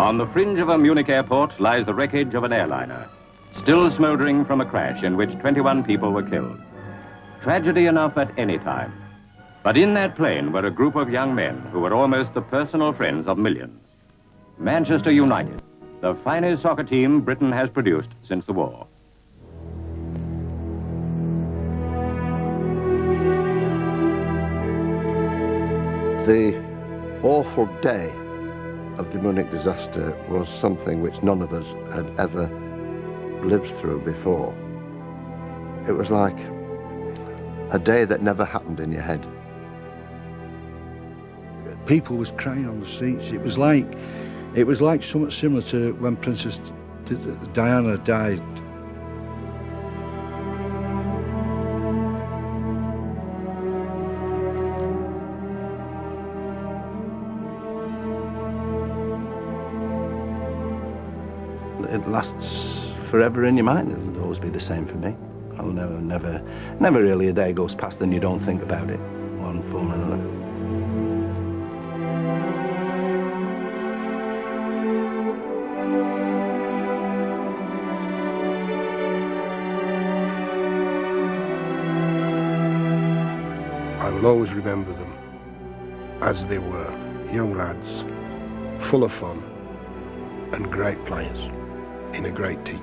On the fringe of a Munich airport lies the wreckage of an airliner, still smouldering from a crash in which 21 people were killed. Tragedy enough at any time. But in that plane were a group of young men who were almost the personal friends of millions. Manchester United, the finest soccer team Britain has produced since the war. The awful day of the Munich disaster was something which none of us had ever lived through before. It was like a day that never happened in your head. People was crying on the seats. It was like something similar to when Princess Diana died. It lasts forever in your mind. It'll always be the same for me. I'll never really a day goes past and you don't think about it, one form or another. I will always remember them as they were, young lads, full of fun and great players in a great team.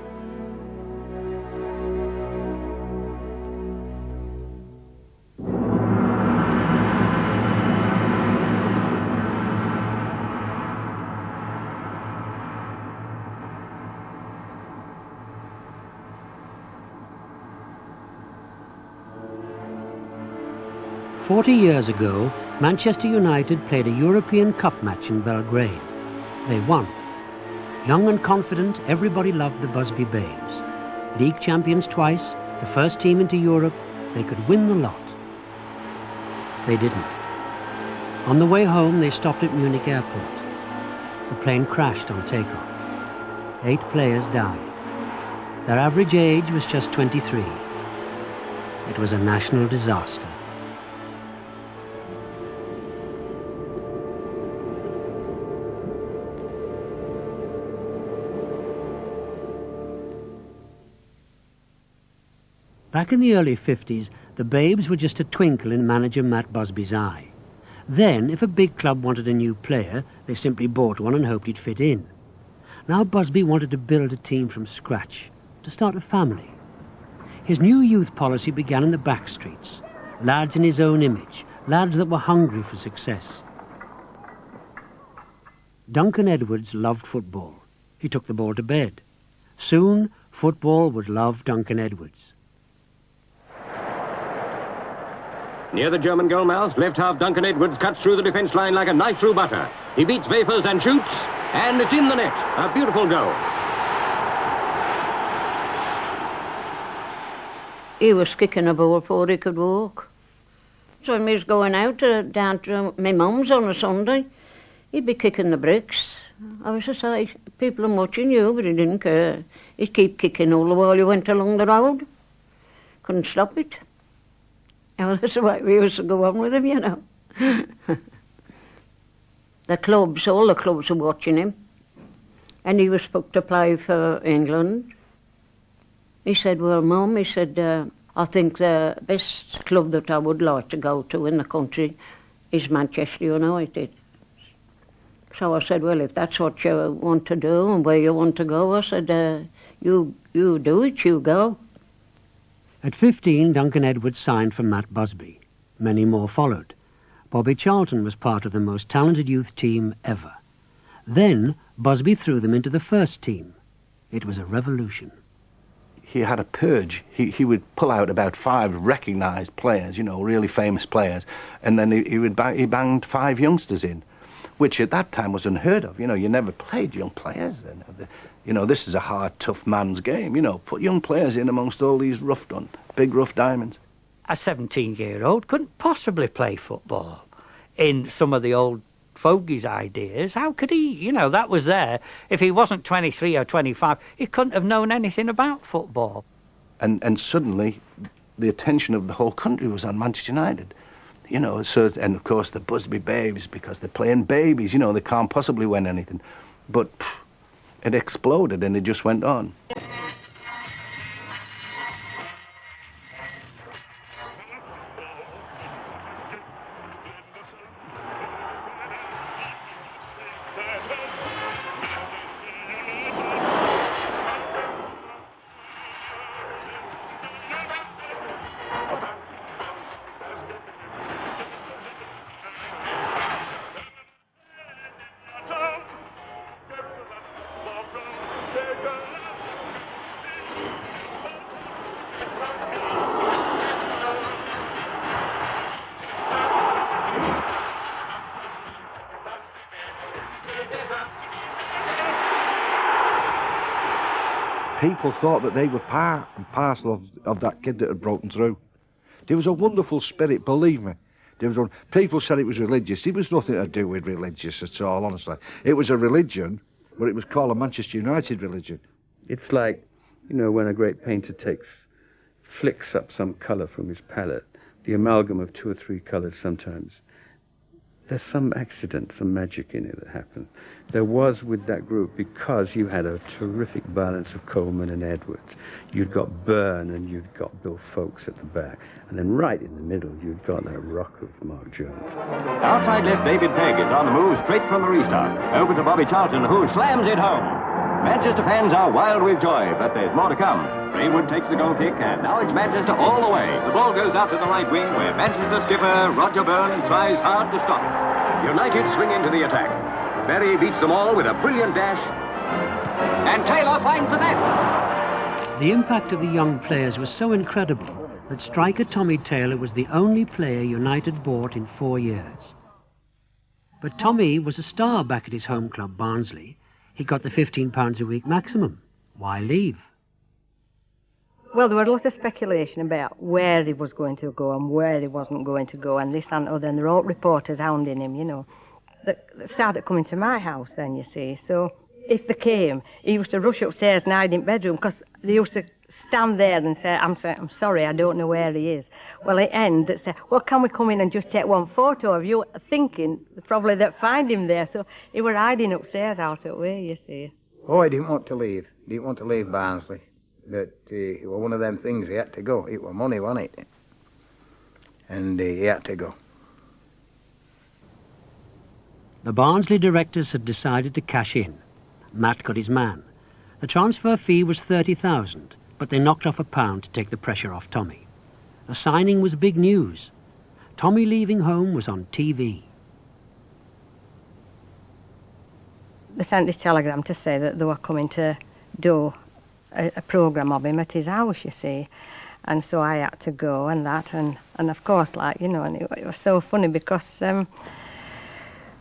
"40 years ago, Manchester United played a European Cup match in Belgrade. They won. Young and confident, everybody loved the Busby Babes. League champions twice, the first team into Europe, they could win the lot. They didn't. On the way home, they stopped at Munich airport. The plane crashed on takeoff. 8 players died. Their average age was just 23. It was a national disaster. Back in the early 50s, the Babes were just a twinkle in manager Matt Busby's eye. Then, if a big club wanted a new player, they simply bought one and hoped he'd fit in. Now Busby wanted to build a team from scratch, to start a family. His new youth policy began in the back streets. Lads in his own image, lads that were hungry for success. Duncan Edwards loved football. He took the ball to bed. Soon, football would love Duncan Edwards. Near the German goal mouth, left half Duncan Edwards cuts through the defence line like a knife through butter. He beats Vapers and shoots, and it's in the net. A beautiful goal. He was kicking a ball before he could walk. So when he was going out down to my mum's on a Sunday, he'd be kicking the bricks. I was just like, people are watching you, but he didn't care. He'd keep kicking all the while you went along the road. Couldn't stop it. Well, that's the way we used to go on with him, you know. The clubs, all the clubs were watching him. And he was booked to play for England. He said, well, Mum, he said, I think the best club that I would like to go to in the country is Manchester United. So I said, well, if that's what you want to do and where you want to go, I said, you do it, you go. At 15, Duncan Edwards signed for Matt Busby. Many more followed. Bobby Charlton was part of the most talented youth team ever. Then, Busby threw them into the first team. It was a revolution. He had a purge. He would pull out about 5 recognised players, you know, really famous players, and then he banged 5 youngsters in, which at that time was unheard of. You know, you never played young players. You know, this is a hard, tough man's game. You know, put young players in amongst all these big rough diamonds. A 17-year-old couldn't possibly play football in some of the old fogies' ideas. How could he? You know, that was there. If he wasn't 23 or 25, he couldn't have known anything about football. And suddenly, the attention of the whole country was on Manchester United. You know, so, and of course the Busby Babes, because they're playing babies, you know, they can't possibly win anything. but it exploded and it just went on. People thought that they were part and parcel of that kid that had broken through. There was a wonderful spirit, believe me. People said it was religious. It was nothing to do with religious at all, honestly. It was a religion, but it was called a Manchester United religion. It's like, you know, when a great painter flicks up some colour from his palette, the amalgam of 2 or 3 colours sometimes. There's some accident, some magic in it that happened. There was with that group, because you had a terrific balance of Coleman and Edwards. You'd got Byrne and you'd got Bill Foulkes at the back. And then right in the middle, you'd got that rock of Mark Jones. Outside left, David Pegg is on the move straight from the restart. Over to Bobby Charlton, who slams it home. Manchester fans are wild with joy, but there's more to come. Greenwood takes the goal kick, and now it's Manchester all the way. The ball goes out to the right wing, where Manchester skipper Roger Byrne tries hard to stop. United swing into the attack. Berry beats them all with a brilliant dash, and Taylor finds the net. The impact of the young players was so incredible that striker Tommy Taylor was the only player United bought in 4 years. But Tommy was a star back at his home club, Barnsley. He got the £15 a week maximum. Why leave? Well, there was a lot of speculation about where he was going to go and where he wasn't going to go, and this and other, and there were all reporters hounding him, you know, that started coming to my house then, you see. So if they came, he used to rush upstairs and hide in bedroom, because they used to stand there and say, I'm sorry, I don't know where he is. Well, at the end, they said, well, can we come in and just take one photo of you, thinking probably they'd find him there. So he were hiding upstairs out that way, you see. Oh, he didn't want to leave. He didn't want to leave Barnsley. But it was one of them things, he had to go. It was money, wasn't it? And he had to go. The Barnsley directors had decided to cash in. Matt got his man. The transfer fee was $30,000, but they knocked off £1 to take the pressure off Tommy. The signing was big news. Tommy leaving home was on TV. They sent this telegram to say that they were coming to do a programme of him at his house, you see. And so I had to go and that, and of course, like, you know, and it was so funny because it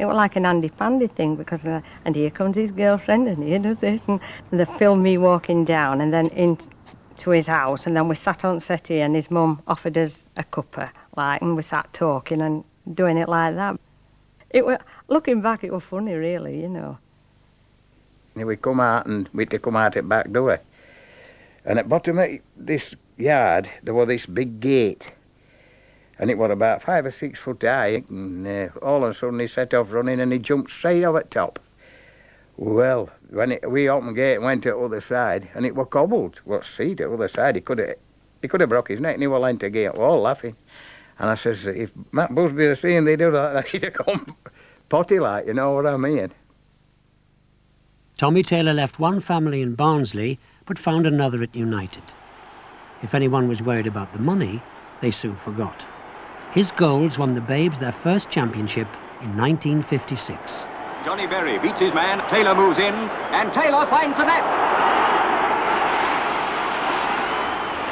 was like an handy-pandy thing, because and here comes his girlfriend and here does this, and they filmed me walking down and then into his house, and then we sat on the settee and his mum offered us a cuppa, like, and we sat talking and doing it like that. It was, looking back, it was funny, really, you know. We come out and we'd to come out at back door. And at bottom of this yard, there was this big gate. And it was about 5 or 6 foot high. And all of a sudden he set off running and he jumped straight over the top. Well, when we opened the gate and went to the other side, and it was cobbled. Well, see, to the other side, he could have broke his neck, and he was lying to the gate, all laughing. And I says, if Matt Busby had seen they do that, he'd have come potty like, you know what I mean? Tommy Taylor left one family in Barnsley, but found another at United. If anyone was worried about the money, they soon forgot. His goals won the Babes their first championship in 1956. Johnny Berry beats his man, Taylor moves in, and Taylor finds the net.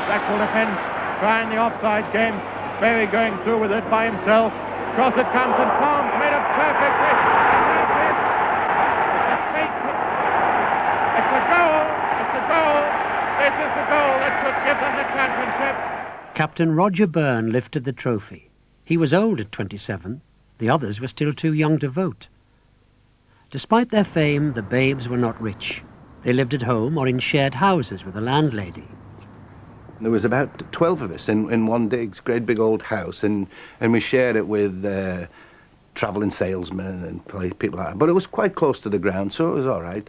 Blackpool defence trying the offside game. Berry going through with it by himself. Cross it comes and Palms made a perfect hit. It's a goal. It's a goal. This is the goal that should give them the championship. Captain Roger Byrne lifted the trophy. He was old at 27. The others were still too young to vote. Despite their fame, the Babes were not rich. They lived at home or in shared houses with a landlady. There was about 12 of us in one great big old house, and we shared it with travelling salesmen and people like that. But it was quite close to the ground, so it was all right.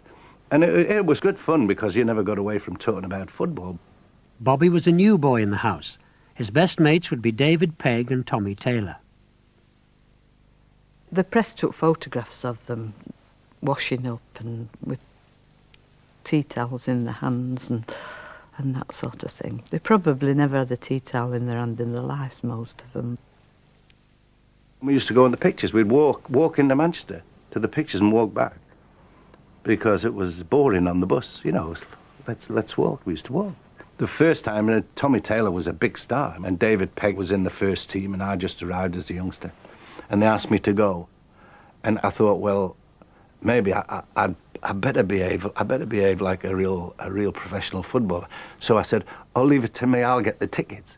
And it was good fun because you never got away from talking about football. Bobby was a new boy in the house. His best mates would be David Pegg and Tommy Taylor. The press took photographs of them washing up and with tea towels in their hands and that sort of thing. They probably never had a tea towel in their hand in their lives, most of them. We used to go in the pictures. We'd walk into Manchester to the pictures and walk back because it was boring on the bus. You know, let's walk. We used to walk. The first time, Tommy Taylor was a big star, and David Pegg was in the first team, and I just arrived as a youngster. And they asked me to go, and I thought, well, maybe I better behave. I better behave like a real professional footballer. So I said, "I'll leave it to me. I'll get the tickets."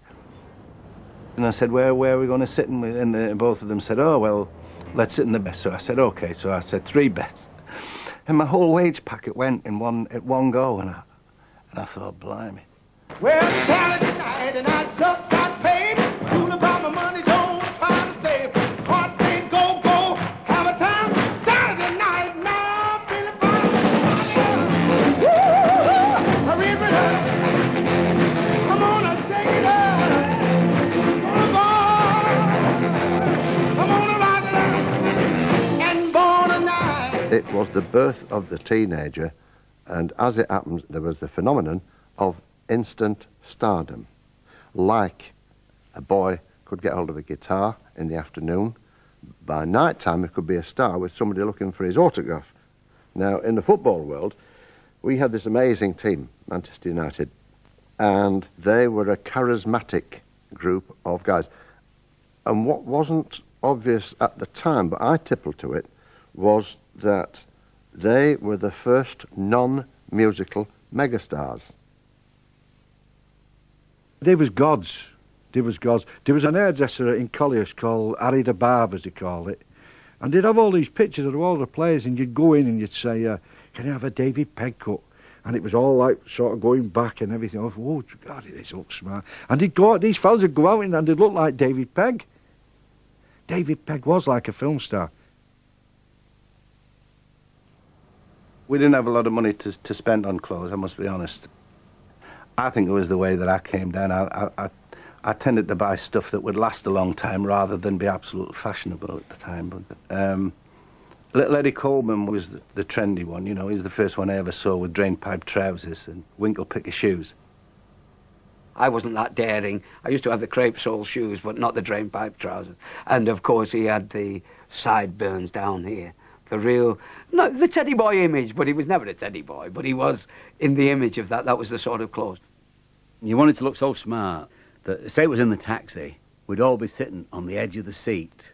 And I said, "Where are we going to sit?" And both of them said, "Oh well, let's sit in the best." So I said, "Okay." So I said 3 bets, and my whole wage packet went at one go, and I thought, blimey. Well, Saturday night and I just got paid. Soon about my money, don't try to save. Hard day, go, have a time. Saturday night, now feeling fine. Woo! I read it up. Come on, I take it up. Come on, ride it up. And born tonight. It was the birth of the teenager, and as it happens, there was the phenomenon of instant stardom. Like a boy could get hold of a guitar in the afternoon, by night time he could be a star with somebody looking for his autograph. Now, in the football world, we had this amazing team, Manchester United, and they were a charismatic group of guys. And what wasn't obvious at the time, but I tippled to it, was that they were the first non-musical megastars. They was gods. They was gods. There was an hairdresser in Colliers called Harry the Barb, as they called it. And they'd have all these pictures of all the players, and you'd go in and you'd say, "Can you have a David Pegg cut?" And it was all like sort of going back and everything. Oh, God, this looks smart. And they'd go out, these fellas would go out and they'd look like David Pegg. David Pegg was like a film star. We didn't have a lot of money to spend on clothes, I must be honest. I think it was the way that I came down. I tended to buy stuff that would last a long time rather than be absolutely fashionable at the time. But Little Eddie Coleman was the trendy one, you know. He's the first one I ever saw with drainpipe trousers and winkle picker shoes. I wasn't that daring. I used to have the crepe sole shoes, but not the drainpipe trousers. And of course he had the sideburns down here. The real, not the teddy boy image, but he was never a teddy boy, but he was in the image of that. That was the sort of clothes. You wanted to look so smart that, say it was in the taxi, we'd all be sitting on the edge of the seat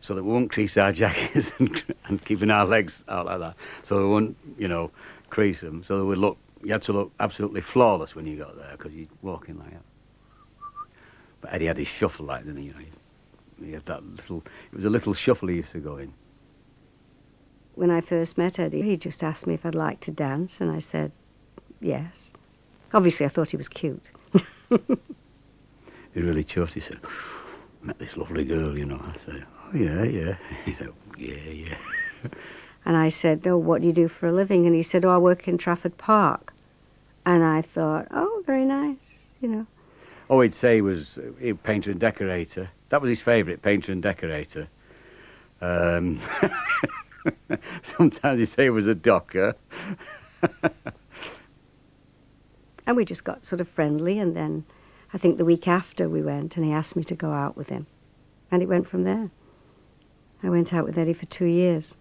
so that we wouldn't crease our jackets and keeping our legs out like that. So we wouldn't, you know, crease them. So we look, you had to look absolutely flawless when you got there because you'd walk in like that. But Eddie had his shuffle like, didn't he? You know, he had that little, it was a little shuffle he used to go in. When I first met Eddie, he just asked me if I'd like to dance, and I said yes. Obviously, I thought he was cute. He really chuffed. He said, "Met this lovely girl, you know." I said, "Oh, yeah, yeah." He said, "Yeah, yeah." And I said, "Oh, what do you do for a living?" And he said, "Oh, I work in Trafford Park." And I thought, oh, very nice, you know. All he'd say was painter and decorator. That was his favourite, painter and decorator. Sometimes he'd say he was a docker. And we just got sort of friendly, and then I think the week after we went, and he asked me to go out with him. And it went from there. I went out with Eddie for 2 years.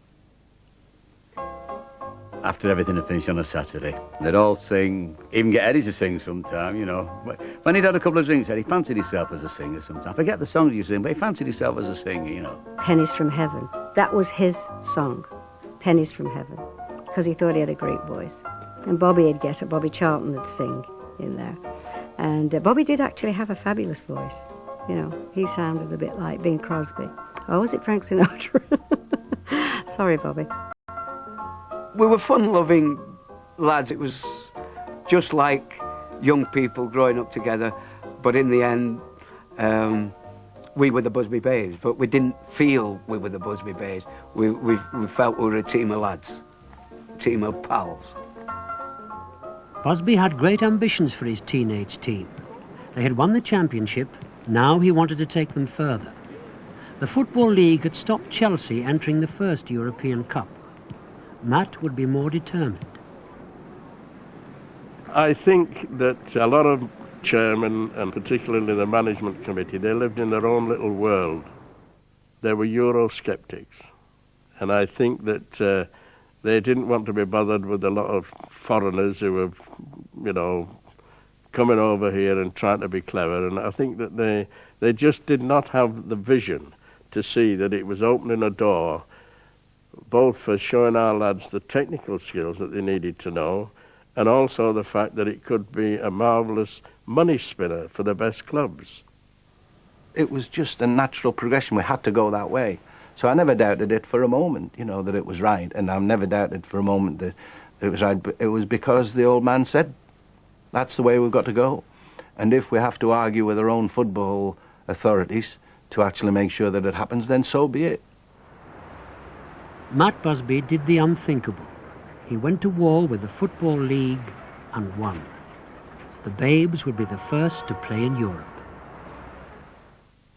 After everything had finished on a Saturday, they'd all sing, even get Eddie to sing sometime, you know. When he'd had a couple of drinks, Eddie fancied himself as a singer sometimes. Forget the songs you sing, but he fancied himself as a singer, you know. Pennies from Heaven. That was his song, Pennies from Heaven, because he thought he had a great voice. And Bobby would get it, Bobby Charlton would sing in there. And Bobby did actually have a fabulous voice. You know, he sounded a bit like Bing Crosby. Oh, was it Frank Sinatra? Sorry, Bobby. We were fun-loving lads. It was just like young people growing up together. But in the end, we were the Busby Babes, but we didn't feel we were the Busby Babes. We felt we were a team of lads, a team of pals. Busby had great ambitions for his teenage team. They had won the championship, now he wanted to take them further. The Football League had stopped Chelsea entering the first European Cup. Matt would be more determined. I think that a lot of chairmen, and particularly the management committee, they lived in their own little world. They were Eurosceptics. And I think that they didn't want to be bothered with a lot of foreigners who were, you know, coming over here and trying to be clever. And I think that they just did not have the vision to see that it was opening a door both for showing our lads the technical skills that they needed to know, and also the fact that it could be a marvellous money spinner for the best clubs. It was just a natural progression. We had to go that way. So I never doubted it for a moment, you know, that it was right. And I've never doubted for a moment that it was right. But it was because the old man said, that's the way we've got to go. And if we have to argue with our own football authorities to actually make sure that it happens, then so be it. Matt Busby did the unthinkable. He went to war with the Football League and won. The Babes would be the first to play in Europe.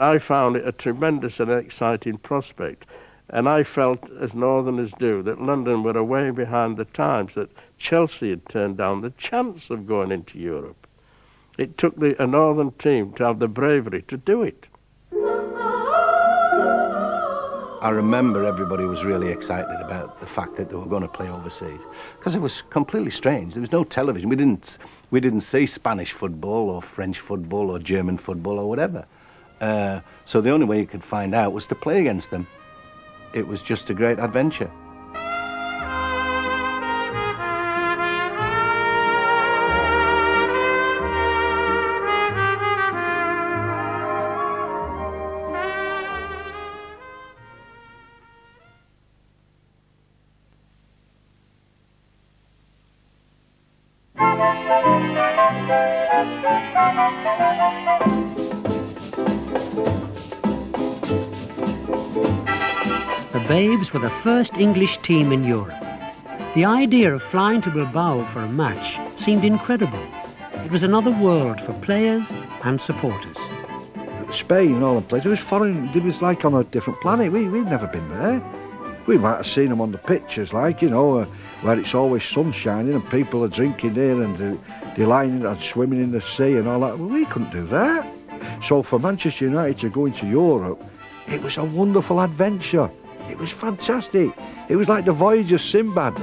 I found it a tremendous and exciting prospect, and I felt, as Northerners do, that London were way behind the times, that Chelsea had turned down the chance of going into Europe. It took a Northern team to have the bravery to do it. I remember everybody was really excited about the fact that they were going to play overseas, because it was completely strange. There was no television. We didn't see Spanish football or French football or German football or whatever. So the only way you could find out was to play against them. It was just a great adventure. The Babes were the first English team in Europe. The idea of flying to Bilbao for a match seemed incredible. It was another world for players and supporters. Spain and all the places, it was foreign, it was like on a different planet. We'd never been there. We might have seen them on the pictures, like, you know, where it's always sun shining and people are drinking there and they're lying and swimming in the sea and all that. Well, we couldn't do that. So for Manchester United to go into Europe, it was a wonderful adventure. It was fantastic. It was like the voyage of Sinbad.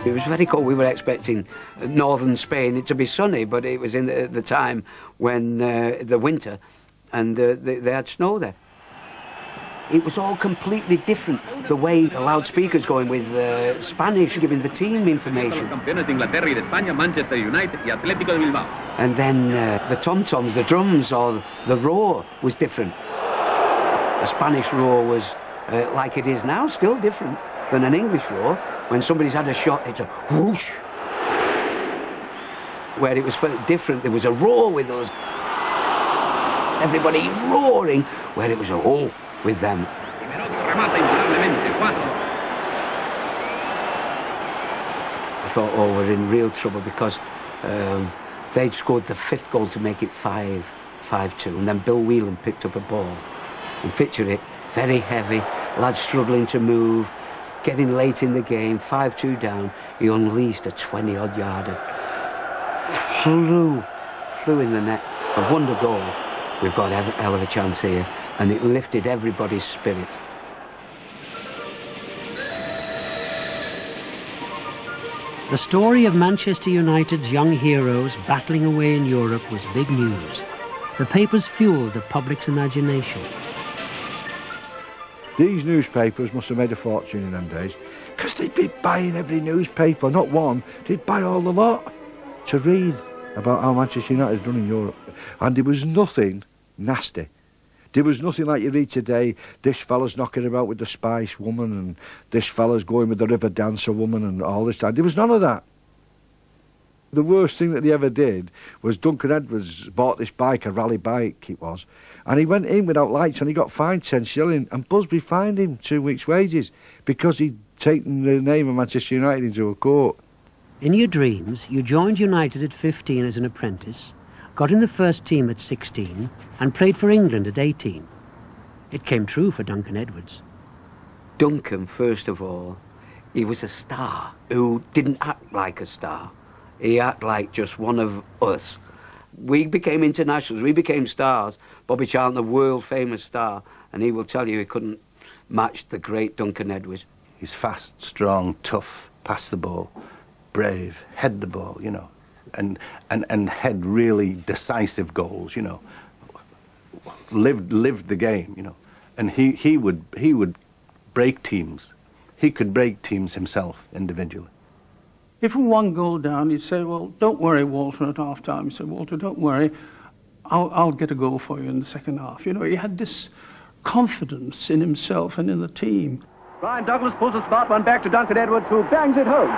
It was very cold. We were expecting northern Spain to be sunny, but it was in the time when the winter, and they had snow there. It was all completely different. The way the loudspeakers going with Spanish, giving the team information. And then the tom-toms, the drums, or the roar was different. The Spanish roar was like it is now, still different than an English roar. When somebody's had a shot, it's a whoosh. Where it was different, there was a roar with us. Everybody roaring, where it was a oh with them. I thought, oh, we're in real trouble, because they'd scored the fifth goal to make it 5-2, and then Bill Whelan picked up a ball. And picture it, very heavy, lads struggling to move, getting late in the game, 5-2 down. He unleashed a 20-odd yarder. Flew in the net. A wonder goal. We've got a hell of a chance here. And it lifted everybody's spirits. The story of Manchester United's young heroes battling away in Europe was big news. The papers fueled the public's imagination. These newspapers must have made a fortune in them days, because they'd be buying every newspaper, not one, they'd buy all the lot to read about how Manchester United done in Europe. And there was nothing nasty. There was nothing like you read today, this fella's knocking about with the Spice Woman and this fella's going with the River Dancer Woman and all this time. There was none of that. the worst thing that he ever did was Duncan Edwards bought this bike, a rally bike it was, and he went in without lights and he got fined 10 shilling, and Busby fined him 2 weeks' wages because he'd taken the name of Manchester United into a court. In your dreams, you joined United at 15 as an apprentice, got in the first team at 16, and played for England at 18. It came true for Duncan Edwards. Duncan, first of all, he was a star who didn't act like a star. He acted like just one of us. We became internationals, we became stars. Bobby Charlton, a world-famous star, and he will tell you he couldn't match the great Duncan Edwards. He's fast, strong, tough, pass the ball, brave, head the ball, you know, and head really decisive goals, you know. Lived the game, you know, and he would break teams. He could break teams himself individually. If we were 1 goal down, he'd say, well, don't worry, Walter, at half-time. He said, Walter, don't worry, I'll get a goal for you in the second half. You know, he had this confidence in himself and in the team. Brian Douglas pulls the smart one back to Duncan Edwards, who bangs it home.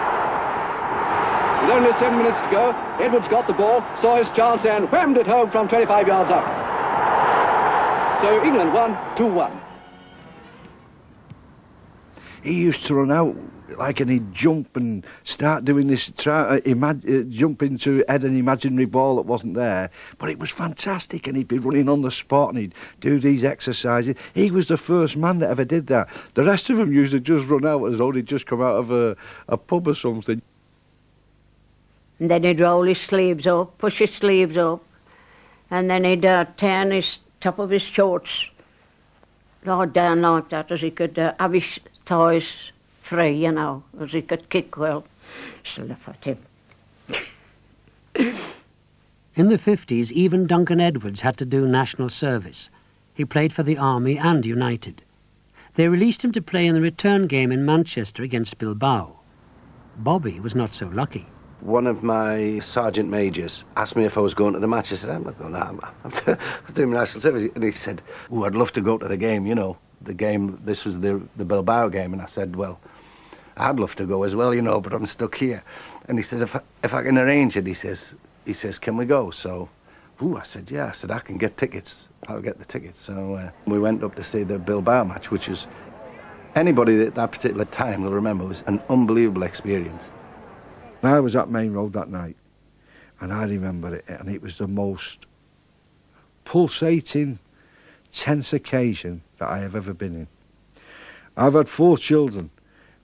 With only 7 minutes to go, Edwards got the ball, saw his chance and whammed it home from 25 yards up. So England won 2-1. He used to run out like, and he'd jump and start doing this, jump into head an imaginary ball that wasn't there. But it was fantastic, and he'd be running on the spot and he'd do these exercises. He was the first man that ever did that. The rest of them used to just run out as though they'd just come out of a pub or something. And then he'd roll his sleeves up, push his sleeves up, and then he'd turn his top of his shorts down like that, as he could have his thighs free, you know, as he could kick well. So laugh at him. In the 50s, even Duncan Edwards had to do national service. He played for the Army and United. They released him to play in the return game in Manchester against Bilbao. Bobby was not so lucky. One of my sergeant majors asked me if I was going to the match. I said, I'm not going to that. I'm doing my national service. And he said, oh, I'd love to go to the game, you know. The game, this was the Bilbao game. And I said, well, I'd love to go as well, you know, but I'm stuck here. And he says, if I can arrange it, he says, can we go? So, I said, yeah. I said, I can get tickets. I'll get the tickets. So we went up to see the Bilbao match, which is, anybody at that particular time will remember, was an unbelievable experience. I was at Main Road that night, and I remember it, and it was the most pulsating, tense occasion that I have ever been in. I've had 4 children,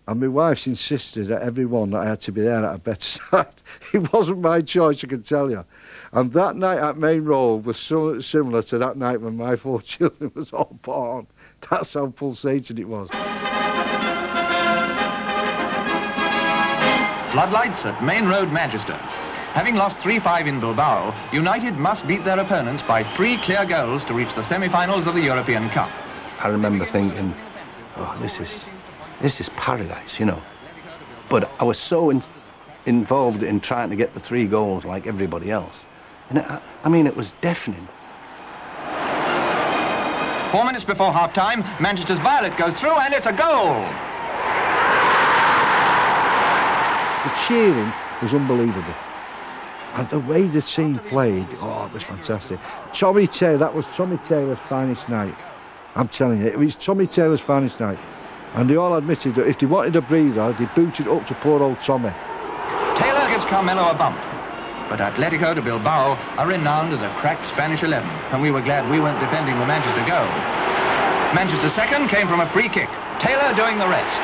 and my wife's insisted at every one that I had to be there at her bedside. It wasn't my choice, I can tell you. And that night at Main Road was so similar to that night when my 4 children was all born. That's how pulsating it was. Floodlights at Main Road, Manchester. Having lost 3-5 in Bilbao, United must beat their opponents by 3 clear goals to reach the semi-finals of the European Cup. I remember thinking, oh, this is paradise, you know. But I was so involved in trying to get the 3 goals like everybody else. And I mean, it was deafening. 4 minutes before half-time, Manchester's Violet goes through and it's a goal! The cheering was unbelievable. And the way the team played, oh, it was fantastic. Tommy Taylor, that was Tommy Taylor's finest night. I'm telling you, it was Tommy Taylor's finest night. And they all admitted that if they wanted a breather, they booted up to poor old Tommy. Taylor gives Carmelo a bump. But Atletico de Bilbao are renowned as a cracked Spanish 11, and we were glad we weren't defending the Manchester goal. Manchester's second came from a free kick, Taylor doing the rest.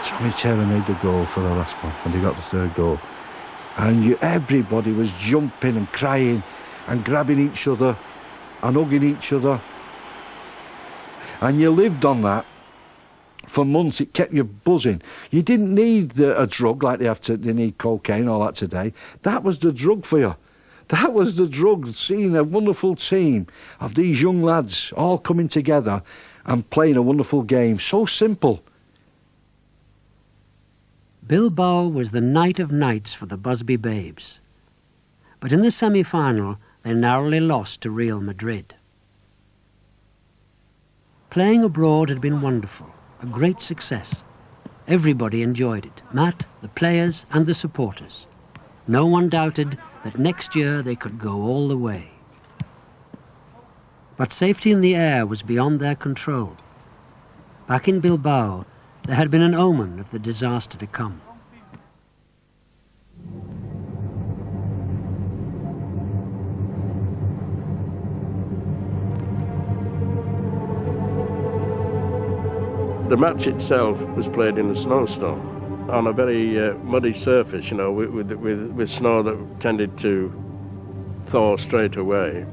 Tommy Taylor made the goal for the last one, and he got the 3rd goal. And everybody was jumping and crying and grabbing each other and hugging each other. And you lived on that for months. It kept you buzzing. You didn't need a drug like they need cocaine, all that today. That was the drug for you. That was the drug, seeing a wonderful team of these young lads all coming together and playing a wonderful game. So simple. Bilbao was the night of nights for the Busby Babes. But in the semi-final, they narrowly lost to Real Madrid. Playing abroad had been wonderful, a great success. Everybody enjoyed it, Matt, the players and the supporters. No one doubted that next year they could go all the way. But safety in the air was beyond their control. Back in Bilbao, there had been an omen of the disaster to come. The match itself was played in a snowstorm on a very muddy surface, you know, with snow that tended to thaw straight away.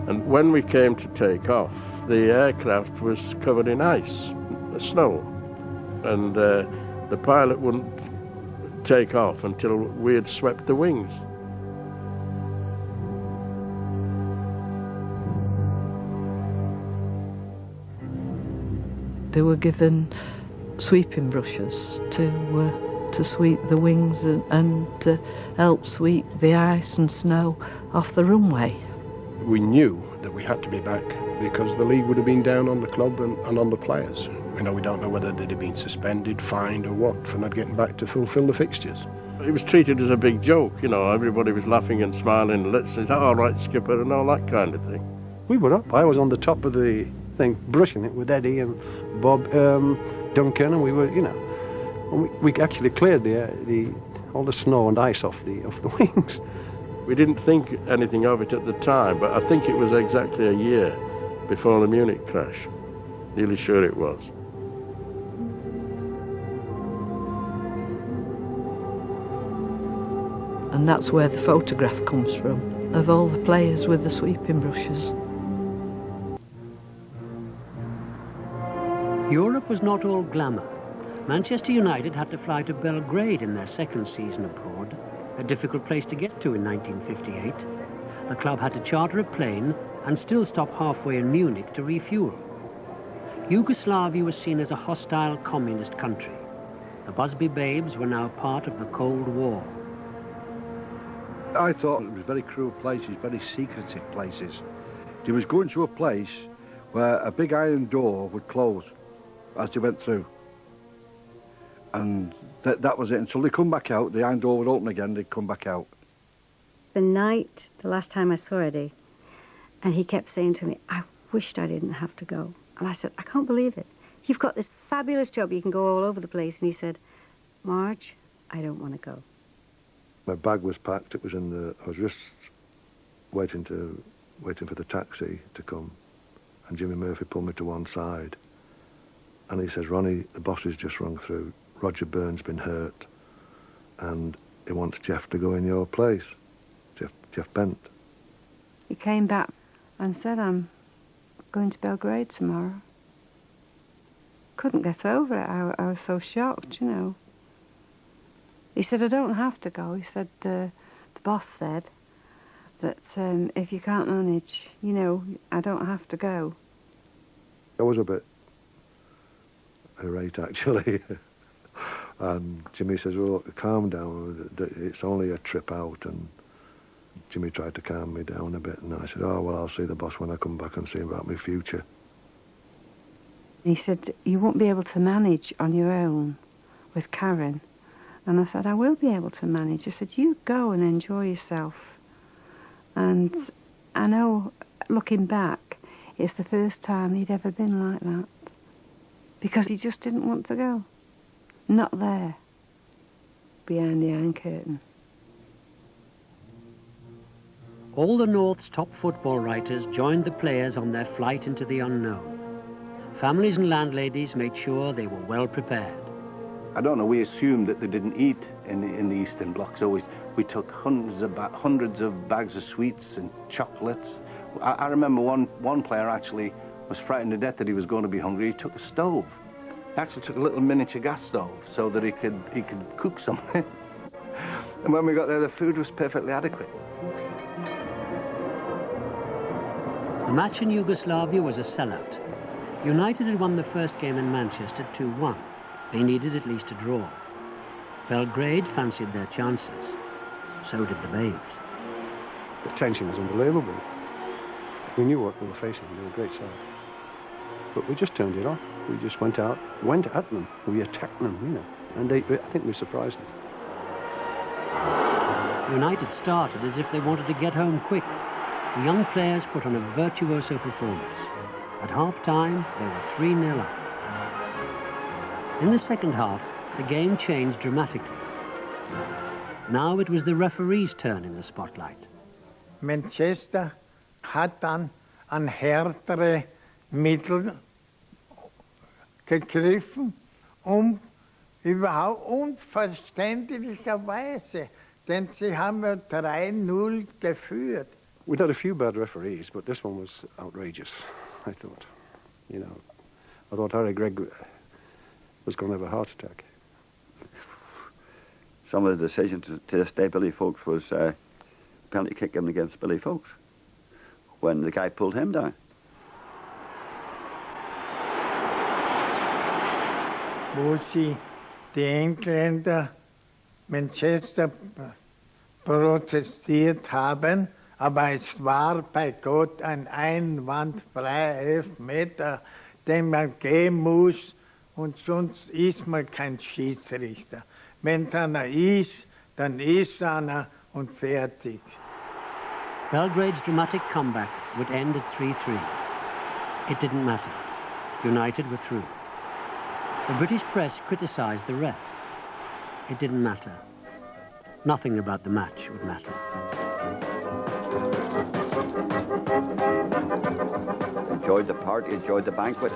And when we came to take off, the aircraft was covered in ice, snow, and the pilot wouldn't take off until we had swept the wings. They were given sweeping brushes to sweep the wings and help sweep the ice and snow off the runway. We knew that we had to be back because the league would have been down on the club and on the players. You know, we don't know whether they'd have been suspended, fined or what for not getting back to fulfil the fixtures. It was treated as a big joke, you know, everybody was laughing and smiling, let's say, all right, skipper, and all that kind of thing. We were up. I was on the top of the thing, brushing it with Eddie and Bob, Duncan, and we were, you know, and we actually cleared all the snow and ice off the wings. We didn't think anything of it at the time, but I think it was exactly a year before the Munich crash. Nearly sure it was. And that's where the photograph comes from, of all the players with the sweeping brushes. Europe was not all glamour. Manchester United had to fly to Belgrade in their second season abroad, a difficult place to get to in 1958. The club had to charter a plane and still stop halfway in Munich to refuel. Yugoslavia was seen as a hostile communist country. The Busby Babes were now part of the Cold War. I thought it was very cruel places, very secretive places. They was going to a place where a big iron door would close as they went through. And that was it. Until they come back out, the iron door would open again, they'd come back out. The last time I saw Eddie, and he kept saying to me, I wished I didn't have to go. And I said, I can't believe it. You've got this fabulous job, you can go all over the place. And he said, Marge, I don't want to go. My bag was packed, it was in the, I was just waiting for the taxi to come, and Jimmy Murphy pulled me to one side. And he says, Ronnie, the boss has just rung through. Roger Byrne's been hurt, and he wants Jeff to go in your place. Jeff Bent. He came back and said, I'm going to Belgrade tomorrow. Couldn't get over it. I was so shocked, you know. He said, I don't have to go. He said, the boss said that if you can't manage, you know, I don't have to go. I was a bit irate, actually. And Jimmy says, well, calm down, it's only a trip out. And Jimmy tried to calm me down a bit, and I said, oh, well, I'll see the boss when I come back and see about my future. He said, you won't be able to manage on your own with Karen. And I said, I will be able to manage. I said, you go and enjoy yourself. And I know, looking back, it's the first time he'd ever been like that. Because he just didn't want to go. Not there, behind the Iron Curtain. All the North's top football writers joined the players on their flight into the unknown. Families and landladies made sure they were well prepared. I don't know, we assumed that they didn't eat in the Eastern Bloc, so we took hundreds of bags of sweets and chocolates. I remember one player actually was frightened to death that he was going to be hungry. He took a stove. He actually took a little miniature gas stove so that he could cook something. And when we got there, the food was perfectly adequate. The match in Yugoslavia was a sellout. United had won the first game in Manchester 2-1. They needed at least a draw. Belgrade fancied their chances. So did the Babes. The tension was unbelievable. We knew what we were facing. They were a great side. But we just turned it off. We just went at them. We attacked them, you know, and I think we surprised them. United started as if they wanted to get home quick. The young players put on a virtuoso performance. At half-time, they were 3-0 up. In the second half, the game changed dramatically. Now it was the referee's turn in the spotlight. Manchester hat dann an härtere Mittel gegriffen, überhaupt unverständlicherweise, denn sie haben ja 3-0 geführt. We'd had a few bad referees, but this one was outrageous, I thought. You know, I thought Harry Gregg was going to have a heart attack. Some of the decisions to this day, Billy Folks, was penalty kick given against Billy Folks when the guy pulled him down. Wo sie die Engländer Manchester protestiert haben, aber es war bei Gott ein einwandfreier Elfmeter, den man geben muss, und sonst ist man kein Schiedsrichter. Wenn einer ist, dann ist einer und fertig. Belgrade's dramatic comeback would end at 3-3. It didn't matter. United were through. The British press criticised the ref. It didn't matter. Nothing about the match would matter. Enjoyed the party, enjoyed the banquet.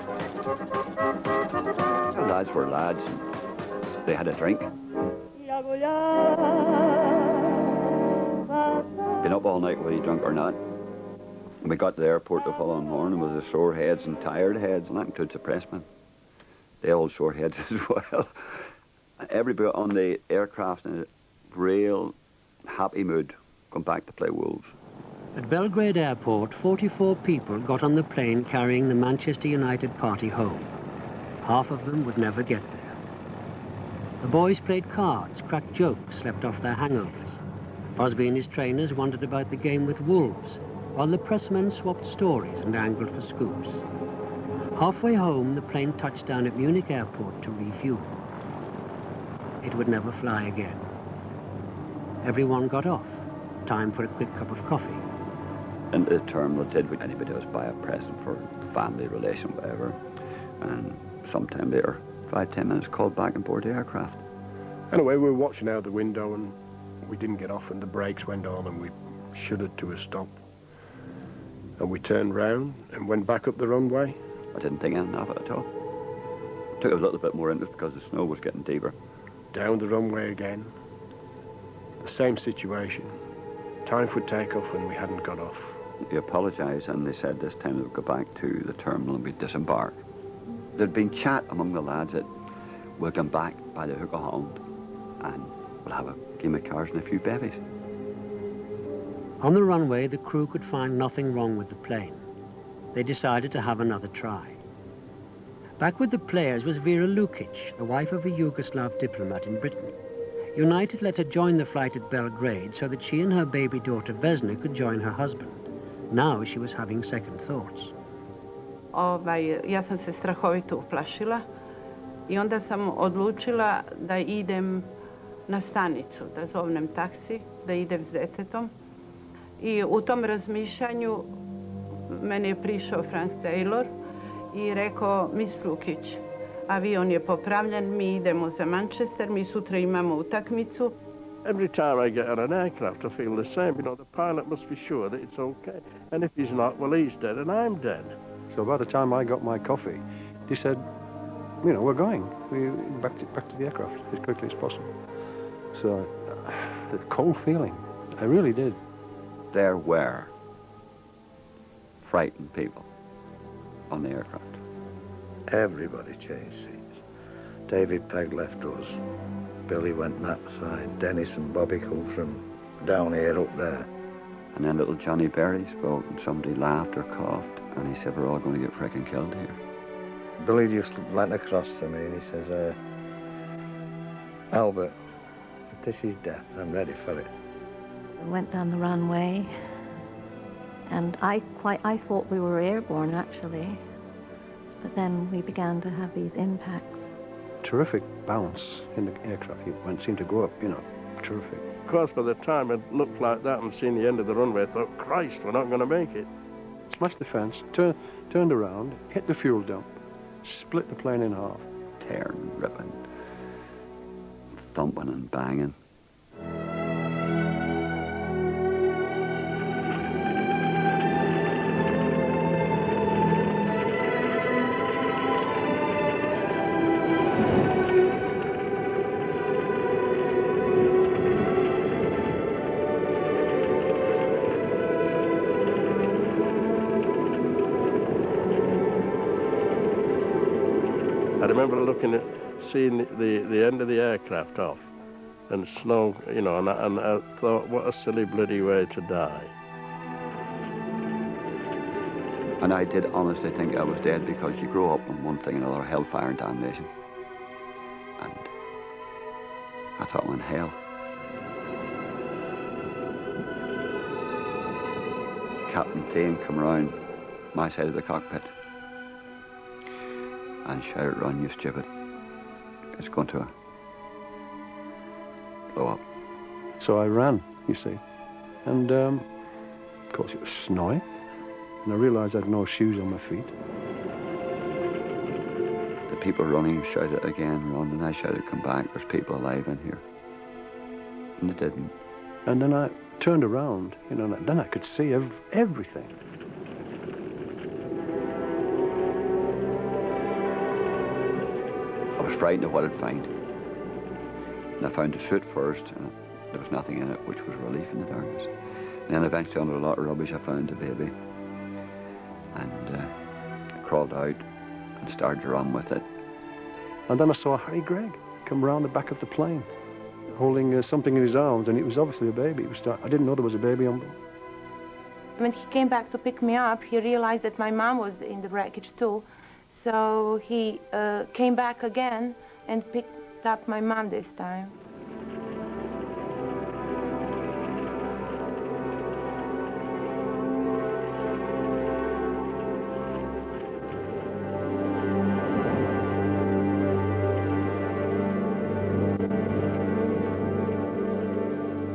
The lads were lads. They had a drink. Been up all night, whether you drunk or not. We got to the airport the following morning with the sore heads and tired heads, and that includes the pressmen. They all sore heads as well. Everybody on the aircraft in a real happy mood, come back to play Wolves. At Belgrade Airport, 44 people got on the plane carrying the Manchester United party home. Half of them would never get there. The boys played cards, cracked jokes, slept off their hangovers. Busby and his trainers wandered about the game with Wolves, while the pressmen swapped stories and angled for scoops. Halfway home, the plane touched down at Munich Airport to refuel. It would never fly again. Everyone got off. Time for a quick cup of coffee. And the terminal did what anybody does, buy a present for family, relation, whatever. And sometime later, 5-10 minutes, called back and board the aircraft. Anyway, we were watching out the window and we didn't get off, and the brakes went on and we shuddered to a stop. And we turned round and went back up the runway. I didn't think anything of it at all. Took a little bit more interest because the snow was getting deeper. Down the runway again. The same situation. Time for takeoff and we hadn't got off. We apologised and they said this time they would go back to the terminal and we'd disembark. There'd been chat among the lads that we'll come back by the hook of hand and we'll have a game of cards and a few bevies. On the runway, the crew could find nothing wrong with the plane. They decided to have another try. Back with the players was Vera Lukic, the wife of a Yugoslav diplomat in Britain. United let her join the flight at Belgrade so that she and her baby daughter Vesna could join her husband. Now she was having second thoughts. Ja sam se strahovito uplašila i onda sam odlučila da idem na stanicu, da zovnem taksi, da idem s detetom. I u tom razmišljanju meni je prišao Franz Taylor i rekao, Miss Lukić, avion je popravljen, mi idemo za Manchester, mi sutra imamo utakmicu. Every time I get on an aircraft, I feel the same. You know, the pilot must be sure that it's okay. And if he's not, well, he's dead and I'm dead. So by the time I got my coffee, he said, you know, we're going. We're back to the aircraft as quickly as possible. So, the cold feeling, I really did. There were frightened people on the aircraft. Everybody changed seats. David Pegg left us. Billy went that side. Dennis and Bobby come from down here up there. And then little Johnny Berry spoke and somebody laughed or coughed and he said, we're all going to get frickin' killed here. Billy just leant across to me and he says, Albert, this is death. I'm ready for it. We went down the runway and I thought we were airborne actually. but then we began to have these impacts. Terrific bounce in the aircraft. It seemed to go up, you know, terrific. Of course, by the time I'd looked like that and seen the end of the runway, I thought, Christ, we're not going to make it. Smashed the fence, turned around, hit the fuel dump, split the plane in half. Tearing, ripping, thumping and banging. I remember seeing the end of the aircraft off, and snow, you know, and I thought, what a silly bloody way to die. And I did honestly think I was dead, because you grow up on one thing and another, hellfire and damnation. And I thought I'm in hell. Captain Thane come round my side of the cockpit and shouted, "Run, you stupid. It's going to blow up." So I ran, you see. And, of course, it was snowing. And I realised I had no shoes on my feet. The people running shouted again, "Run," and I shouted, "Come back, there's people alive in here." And they didn't. And then I turned around, you know, and then I could see everything. I was frightened of what I'd find. And I found the suit first, and there was nothing in it, which was relief in the darkness. And then eventually, under a lot of rubbish, I found the baby. And I crawled out and started to run with it. And then I saw Harry Gregg come round the back of the plane, holding something in his arms, and it was obviously a baby. I didn't know there was a baby on board. When he came back to pick me up, he realized that my mom was in the wreckage too. So he came back again and picked up my mom this time.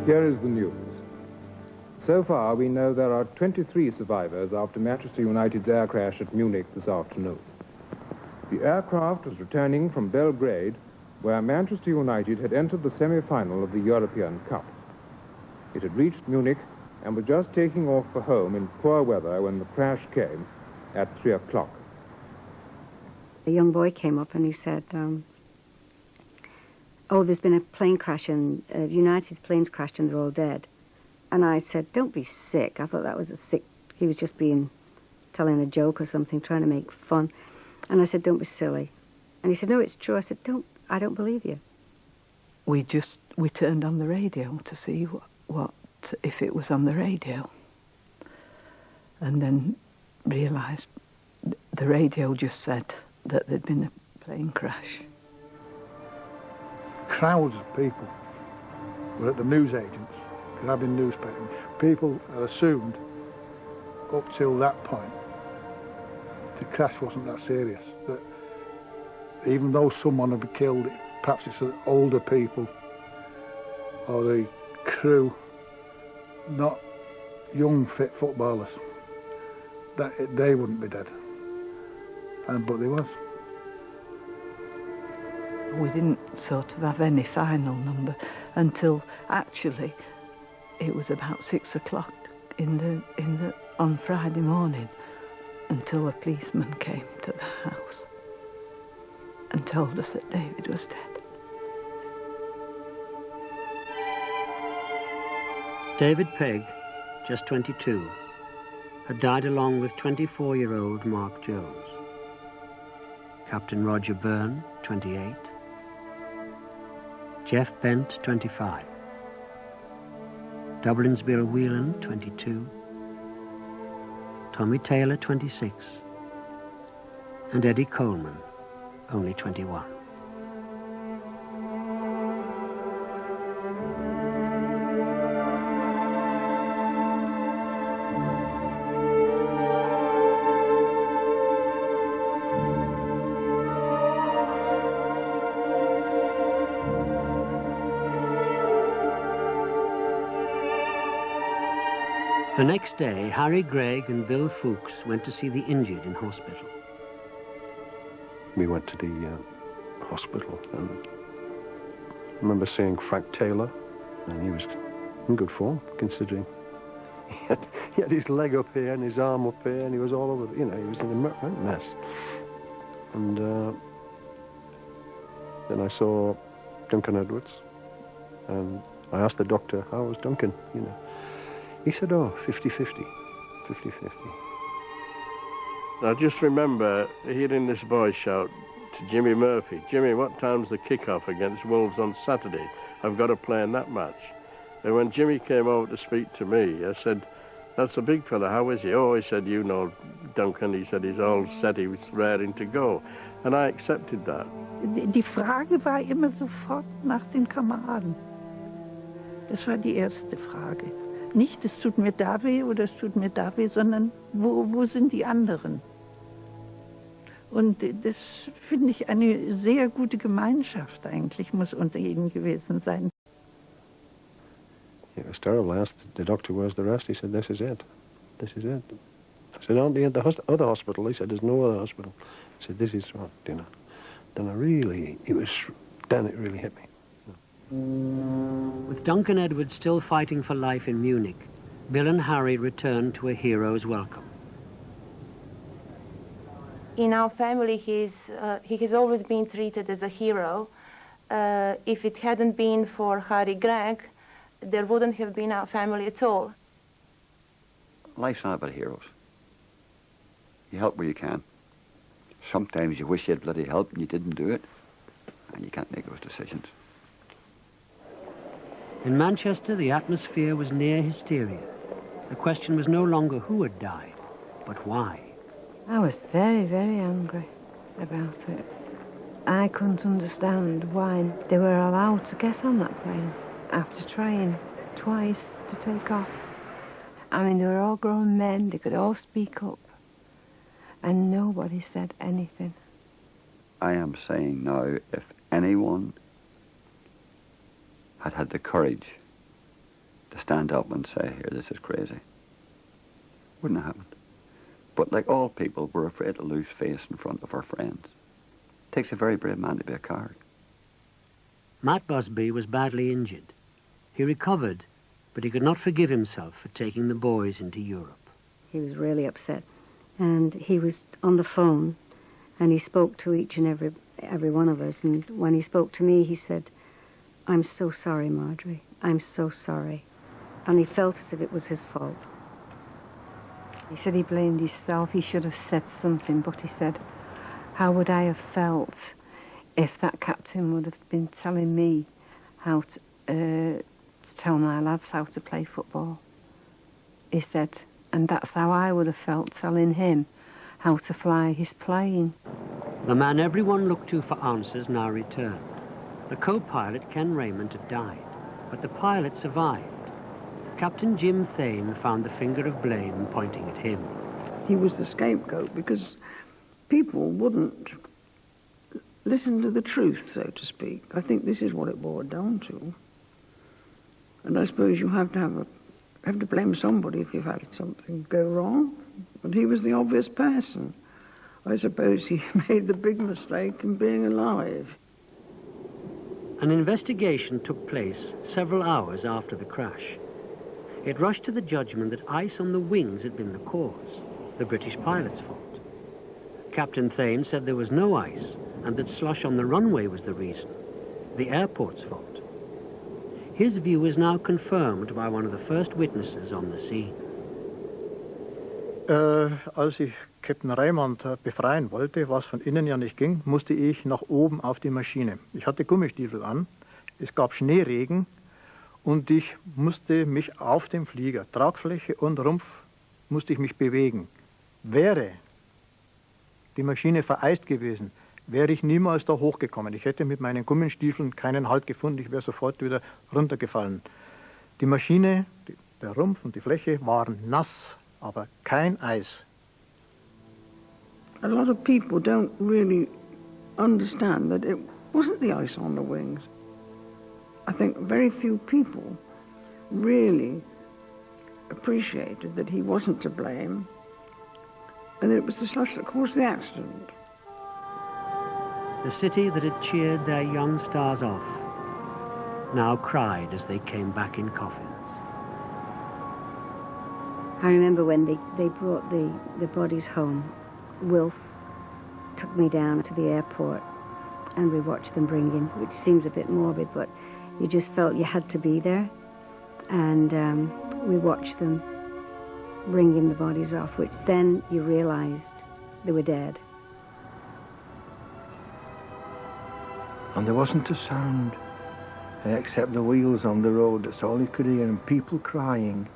Here is the news. So far, we know there are 23 survivors after Manchester United's air crash at Munich this afternoon. The aircraft was returning from Belgrade, where Manchester United had entered the semi-final of the European Cup. It had reached Munich and was just taking off for home in poor weather when the crash came at 3 o'clock. A young boy came up and he said, "Oh, there's been a plane crash and United's planes crashed and they're all dead." And I said, "Don't be sick." I thought that was he was just telling a joke or something, trying to make fun. And I said, "Don't be silly." And he said, "No, it's true." I said, I don't believe you. We turned on the radio to see what if it was on the radio. And then realised the radio just said that there'd been a plane crash. Crowds of people were at the newsagents grabbing newspapers. People had assumed up till that point the crash wasn't that serious. That even though someone had been killed, perhaps it's the older people or the crew, not young fit footballers, that they wouldn't be dead. But they was. We didn't sort of have any final number until actually it was about 6 o'clock on Friday morning, until a policeman came to the house and told us that David was dead. David Pegg, just 22, had died along with 24-year-old Mark Jones. Captain Roger Byrne, 28. Jeff Bent, 25. Dublin's Bill Whelan, 22. Tommy Taylor, 26. And Eddie Coleman, only 21. The next day, Harry Gregg and Bill Fuchs went to see the injured in hospital. We went to the hospital, and I remember seeing Frank Taylor, and he was in good form, considering he had his leg up here and his arm up here, and he was all over, he was in a mess. And then I saw Duncan Edwards, and I asked the doctor, how was Duncan, He said, 50-50, 50-50. I just remember hearing this boy shout to Jimmy Murphy, Jimmy, what time's the kick-off against Wolves on Saturday? I've got to play in that match. And when Jimmy came over to speak to me, I said, that's a big fella, how is he? Oh, he said, Duncan, he said, he's all set, he was raring to go. And I accepted that. Die Frage war immer sofort nach den Kameraden. Das war die erste Frage. Nicht, es tut mir da weh oder es tut mir da weh, sondern wo sind die anderen? Und das finde ich eine sehr gute Gemeinschaft eigentlich, muss unter ihnen gewesen sein. It was terrible. I asked the doctor, where's the rest? He said, this is it. This is it. I said, aren't they at the other hospital? He said, there's no other hospital. I said, this is what, Then I really, then it really hit me. With Duncan Edwards still fighting for life in Munich, Bill and Harry returned to a hero's welcome. In our family, he has always been treated as a hero. If it hadn't been for Harry Gregg, there wouldn't have been our family at all. Life's not about heroes. You help where you can. Sometimes you wish you had bloody help and you didn't do it, and you can't make those decisions. In Manchester, the atmosphere was near hysteria. The question was no longer who had died, but why. I was very, very angry about it. I couldn't understand why they were allowed to get on that plane after trying twice to take off. I mean, they were all grown men, they could all speak up, and nobody said anything. I am saying now, if anyone had the courage to stand up and say, here, this is crazy, wouldn't have happened. But like all people, we're afraid to lose face in front of our friends. It takes a very brave man to be a coward. Matt Busby was badly injured. He recovered, but he could not forgive himself for taking the boys into Europe. He was really upset. And he was on the phone, and he spoke to each and every one of us. And when he spoke to me, he said, I'm so sorry, Marjorie. I'm so sorry. And he felt as if it was his fault. He said he blamed himself. He should have said something, but he said, how would I have felt if that captain would have been telling me how to tell my lads how to play football? He said, and that's how I would have felt telling him how to fly his plane. The man everyone looked to for answers now returned. The co-pilot, Ken Raymond, had died, but the pilot survived. Captain Jim Thane found the finger of blame pointing at him. He was the scapegoat because people wouldn't listen to the truth, so to speak. I think this is what it boiled down to. And I suppose you have to blame somebody if you've had something go wrong. But he was the obvious person. I suppose he made the big mistake in being alive. An investigation took place several hours after the crash. It rushed to the judgment that ice on the wings had been the cause, the British pilot's fault. Captain Thane said there was no ice and that slush on the runway was the reason, the airport's fault. His view is now confirmed by one of the first witnesses on the scene. Als ich Captain Raymond befreien wollte, was von innen ja nicht ging, musste ich nach oben auf die Maschine. Ich hatte Gummistiefel an, es gab Schneeregen und ich musste mich auf dem Flieger, Tragfläche und Rumpf, musste ich mich bewegen. Wäre die Maschine vereist gewesen, wäre ich niemals da hochgekommen. Ich hätte mit meinen Gummistiefeln keinen Halt gefunden, ich wäre sofort wieder runtergefallen. Die Maschine, der Rumpf und die Fläche waren nass, aber kein Eis. A lot of people don't really understand that it wasn't the ice on the wings. I think very few people really appreciated that he wasn't to blame, and it was the slush that caused the accident. The city that had cheered their young stars off now cried as they came back in coffins. I remember when they brought the bodies home, Wilf took me down to the airport and we watched them bring in, which seems a bit morbid, but you just felt you had to be there. And we watched them bringing the bodies off, which then you realised they were dead. And there wasn't a sound except the wheels on the road. That's all you could hear, and people crying,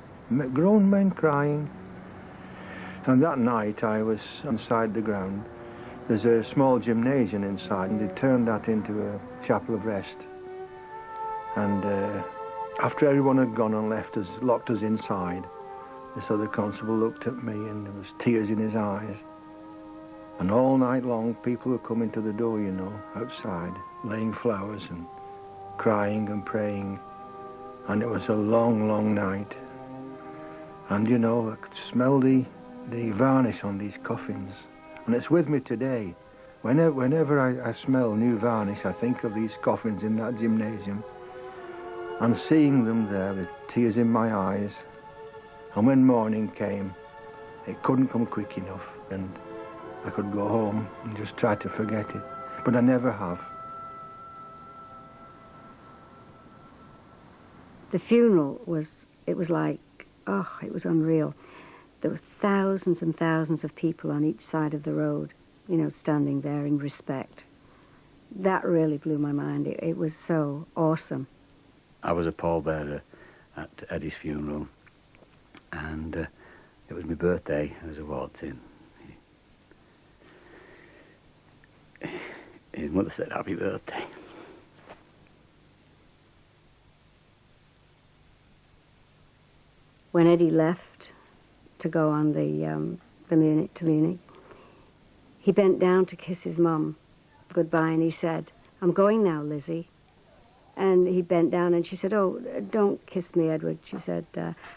grown men crying. And that night I was inside the ground. There's a small gymnasium inside, and they turned that into a chapel of rest. And after everyone had gone and left us, locked us inside, this other constable looked at me and there was tears in his eyes. And all night long people were coming to the door, you know, outside, laying flowers and crying and praying. And it was a long, long night. And, you know, I could smell the varnish on these coffins. And it's with me today. Whenever I smell new varnish, I think of these coffins in that gymnasium. And seeing them there with tears in my eyes. And when morning came, it couldn't come quick enough. And I could go home and just try to forget it. But I never have. The funeral was like, oh, it was unreal. There were thousands and thousands of people on each side of the road, you know, standing there in respect. That really blew my mind. It was so awesome. I was a pallbearer at Eddie's funeral, and it was my birthday as I walked in. His mother said, "Happy birthday." When Eddie left to go on the Munich, he bent down to kiss his mum goodbye, and he said, "I'm going now, Lizzie." And he bent down and she said, "Oh, don't kiss me, Edward." She said,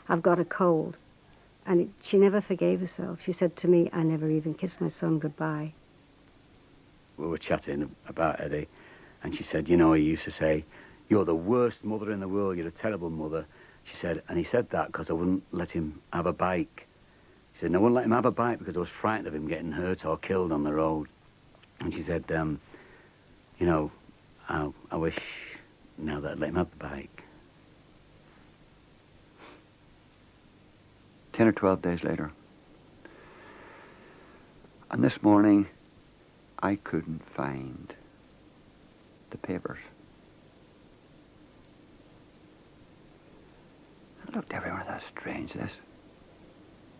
"I've got a cold." And she never forgave herself. She said to me, "I never even kissed my son goodbye." We were chatting about Eddie, and she said, "You know, he used to say, 'You're the worst mother in the world, you're a terrible mother.'" She said, and he said that because I wouldn't let him have a bike. She said, and I wouldn't let him have a bike because I was frightened of him getting hurt or killed on the road. And she said, you know, I wish now that I'd let him have the bike. 10 or 12 days later. And this morning, I couldn't find the papers. I looked everywhere. That's strange, this.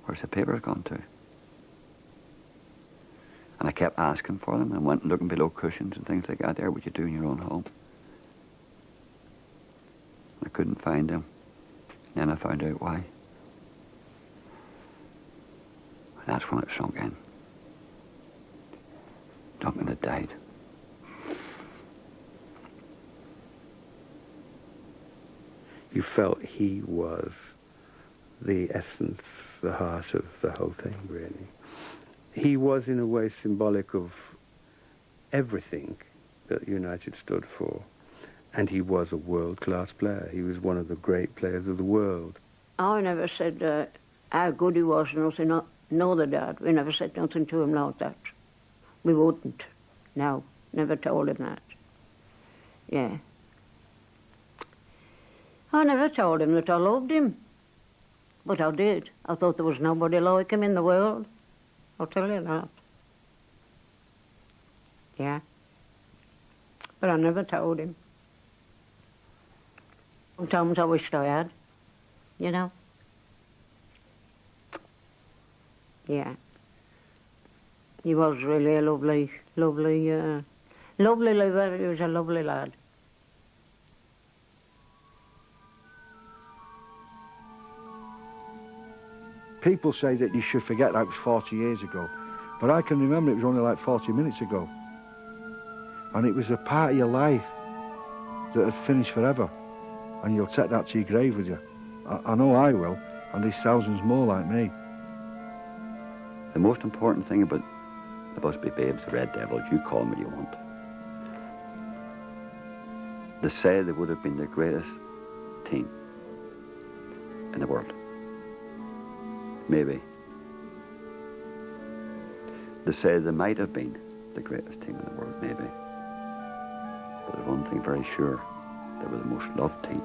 Where's the papers gone to? And I kept asking for them and went looking below cushions and things like that. There, what you do in your own home. I couldn't find them. Then I found out why. And that's when it sunk in. Duncan had died. You felt he was the essence, the heart of the whole thing, really. He was, in a way, symbolic of everything that United stood for. And he was a world-class player. He was one of the great players of the world. I never said how good he was, nothing, no, the dad. We never said nothing to him like that. We wouldn't. No, never told him that. Yeah. I never told him that I loved him. But I did. I thought there was nobody like him in the world. I'll tell you that. Yeah. But I never told him. Sometimes I wished I had, you know. Yeah. He was really a lovely liver. He was a lovely lad. People say that you should forget that was 40 years ago, but I can remember it was only like 40 minutes ago. And it was a part of your life that had finished forever, and you'll take that to your grave with you. I know I will. And there's thousands more like me. The most important thing about the Busby Babes, the Red Devils, you call them what you want. They say they would have been the greatest team in the world. Maybe. They say they might have been the greatest team in the world, maybe. But there's one thing very sure, they were the most loved team.